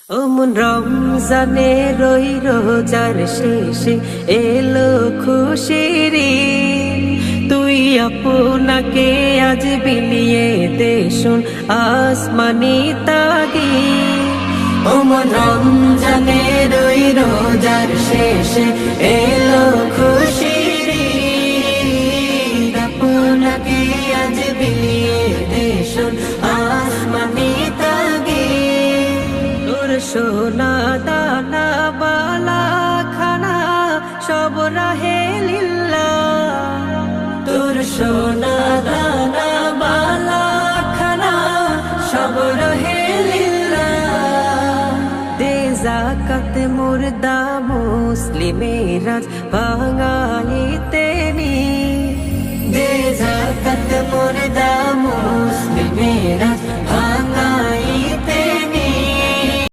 ও মন রমজানে রই রোজার শেষে এলো খুশির ঈদ। তুই আপনাকে আজ বিলিয়ে দে শোন আসমানি তাগিদ। ও মন রমজানে রই রোজার শেষে এলো খুশির ঈদ। আপনাকে আজ বিলিয়ে দে শোন আসমানি তাগিদ। তোর সোনা দানা বালা খানা সব রাহে লিল্লাহ। তোর সোনা দানা বালা খানা সব রাহে লিল্লাহ। দে যাকাত মুর্দা মুসলিমেরা ভাঙাইতে নি। দে যাকাত মুর্দা মুসলিমেরা ভাঙাইতে